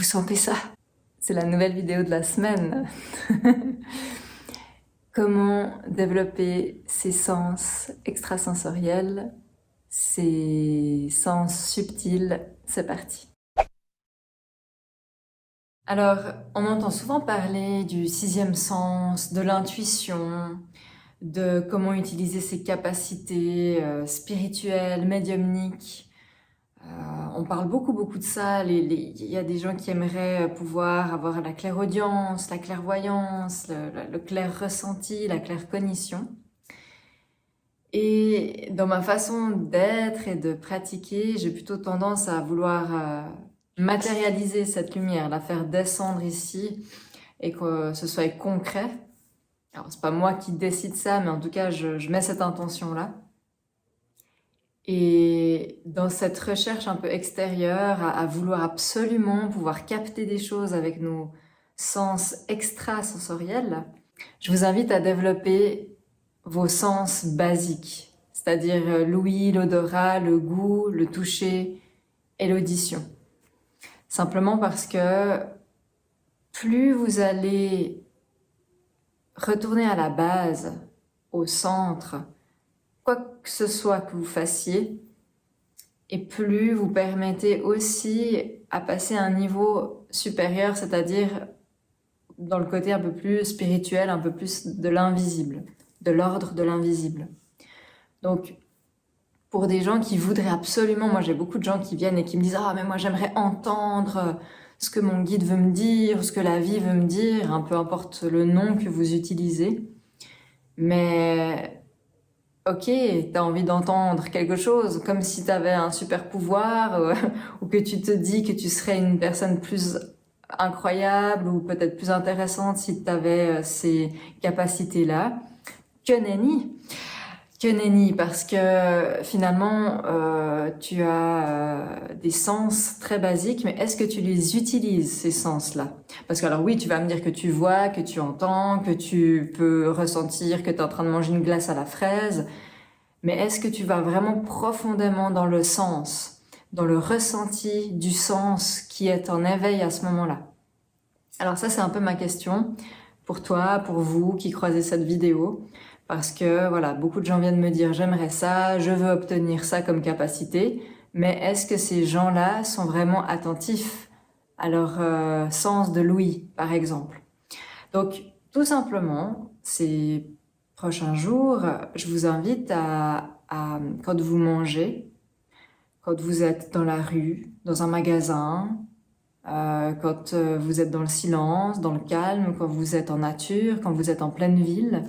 Vous sentez ça? C'est la nouvelle vidéo de la semaine. Comment développer ses sens extrasensoriels, ses sens subtils? C'est parti. Alors, on entend souvent parler du sixième sens, de l'intuition, de comment utiliser ses capacités spirituelles, médiumniques. On parle beaucoup de ça. Il y a des gens qui aimeraient pouvoir avoir la clairaudience, la clairvoyance, le clair ressenti, la claircognition. Et dans ma façon d'être et de pratiquer, j'ai plutôt tendance à vouloir matérialiser cette lumière, la faire descendre ici et que ce soit concret. Alors, c'est pas moi qui décide ça, mais en tout cas, je mets cette intention-là. Et dans cette recherche un peu extérieure, à vouloir absolument pouvoir capter des choses avec nos sens extrasensoriels, je vous invite à développer vos sens basiques, c'est-à-dire l'ouïe, l'odorat, le goût, le toucher et l'audition. Simplement parce que plus vous allez retourner à la base, au centre, quoi que ce soit que vous fassiez, et plus vous permettez aussi à passer à un niveau supérieur, c'est-à-dire dans le côté un peu plus spirituel, un peu plus de l'invisible, de l'ordre de l'invisible. Donc, pour des gens qui voudraient absolument, moi j'ai beaucoup de gens qui viennent et qui me disent « Ah, mais moi j'aimerais entendre ce que mon guide veut me dire, ce que la vie veut me dire, peu importe le nom que vous utilisez. » Mais ok, t'as envie d'entendre quelque chose, comme si t'avais un super pouvoir, ou que tu te dis que tu serais une personne plus incroyable ou peut-être plus intéressante si t'avais ces capacités-là. Que nenni! Que nenni, parce que finalement, tu as des sens très basiques, mais est-ce que tu les utilises, ces sens-là? Parce que alors oui, tu vas me dire que tu vois, que tu entends, que tu peux ressentir que tu es en train de manger une glace à la fraise, mais est-ce que tu vas vraiment profondément dans le sens, dans le ressenti du sens qui est en éveil à ce moment-là? Alors ça, c'est un peu ma question pour toi, pour vous qui croisez cette vidéo. Parce que voilà, beaucoup de gens viennent me dire j'aimerais ça, je veux obtenir ça comme capacité, mais est-ce que ces gens-là sont vraiment attentifs à leur sens de l'ouïe, par exemple? Donc, tout simplement, ces prochains jours, je vous invite quand vous mangez, quand vous êtes dans la rue, dans un magasin, quand vous êtes dans le silence, dans le calme, quand vous êtes en nature, quand vous êtes en pleine ville,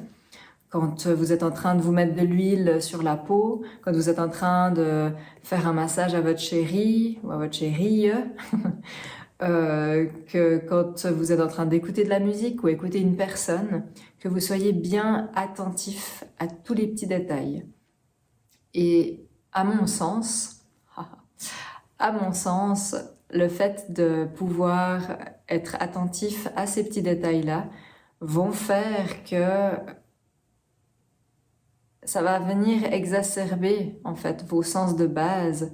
quand vous êtes en train de vous mettre de l'huile sur la peau, quand vous êtes en train de faire un massage à votre chéri ou à votre chérie, que quand vous êtes en train d'écouter de la musique ou écouter une personne, que vous soyez bien attentif à tous les petits détails. Et à mon sens, le fait de pouvoir être attentif à ces petits détails-là vont faire que ça va venir exacerber en fait vos sens de base.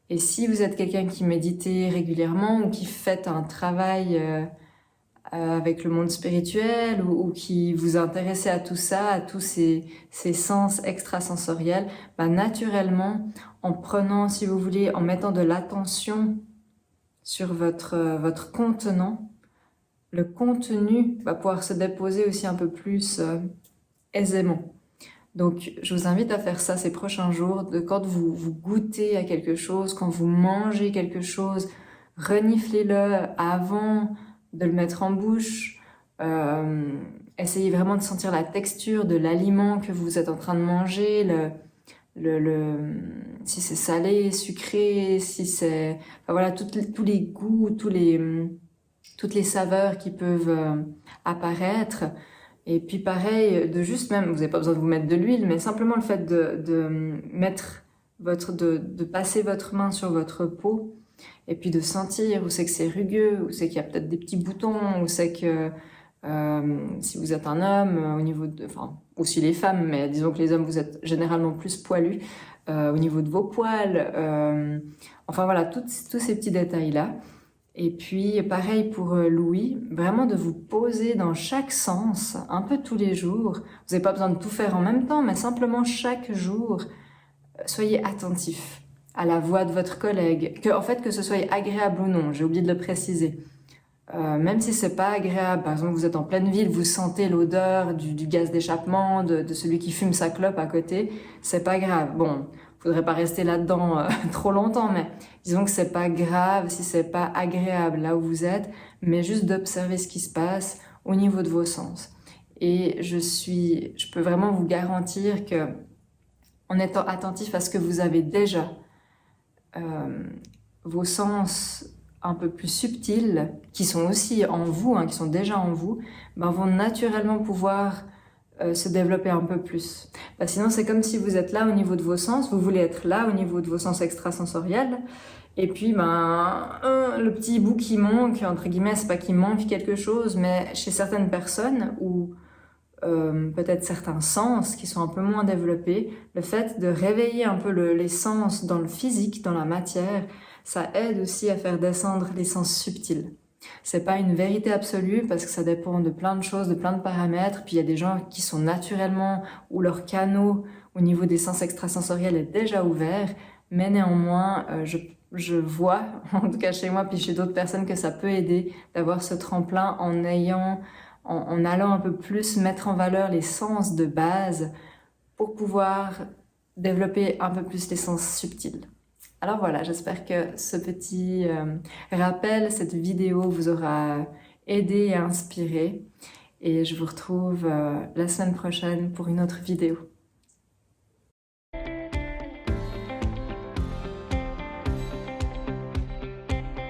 Et si vous êtes quelqu'un qui méditez régulièrement ou qui fait un travail avec le monde spirituel ou qui vous intéressez à tout ça, à tous ces sens extrasensoriels, naturellement, en prenant, si vous voulez, en mettant de l'attention sur votre contenant, le contenu va pouvoir se déposer aussi un peu plus aisément. Donc, je vous invite à faire ça ces prochains jours, quand vous goûtez à quelque chose, quand vous mangez quelque chose, reniflez-le avant de le mettre en bouche. Essayez vraiment de sentir la texture de l'aliment que vous êtes en train de manger, si c'est salé, sucré, si c'est... Enfin, voilà, tous les goûts, toutes les saveurs qui peuvent apparaître. Et puis pareil, de juste même, vous n'avez pas besoin de vous mettre de l'huile, mais simplement le fait de passer votre main sur votre peau, et puis de sentir où c'est que c'est rugueux, où c'est qu'il y a peut-être des petits boutons, où c'est que si vous êtes un homme, au niveau de, enfin aussi les femmes, mais disons que les hommes vous êtes généralement plus poilus, au niveau de vos poils, enfin voilà, tous ces petits détails-là. Et puis pareil pour l'ouïe, vraiment de vous poser dans chaque sens, un peu tous les jours. Vous n'avez pas besoin de tout faire en même temps, mais simplement chaque jour, soyez attentif à la voix de votre collègue, en fait que ce soit agréable ou non, j'ai oublié de le préciser. Même si c'est pas agréable, par exemple vous êtes en pleine ville, vous sentez l'odeur du gaz d'échappement, de celui qui fume sa clope à côté, c'est pas grave. Bon, faudrait pas rester là-dedans trop longtemps, mais disons que c'est pas grave si c'est pas agréable là où vous êtes, mais juste d'observer ce qui se passe au niveau de vos sens. Et je peux vraiment vous garantir que en étant attentif à ce que vous avez déjà, vos sens un peu plus subtils, qui sont aussi en vous, qui sont déjà en vous, vont naturellement pouvoir se développer un peu plus. Sinon, c'est comme si vous êtes là au niveau de vos sens, vous voulez être là au niveau de vos sens extrasensoriels, et puis le petit bout qui manque, entre guillemets, c'est pas qu'il manque quelque chose, mais chez certaines personnes, ou peut-être certains sens qui sont un peu moins développés, le fait de réveiller un peu les sens dans le physique, dans la matière, ça aide aussi à faire descendre les sens subtils. C'est pas une vérité absolue parce que ça dépend de plein de choses, de plein de paramètres. Puis il y a des gens qui sont naturellement, ou leur canot au niveau des sens extrasensoriels est déjà ouvert, mais néanmoins, je vois, en tout cas chez moi, puis chez d'autres personnes, que ça peut aider d'avoir ce tremplin en allant un peu plus mettre en valeur les sens de base pour pouvoir développer un peu plus les sens subtils. Alors voilà, j'espère que ce petit rappel, cette vidéo vous aura aidé et inspiré. Et je vous retrouve la semaine prochaine pour une autre vidéo.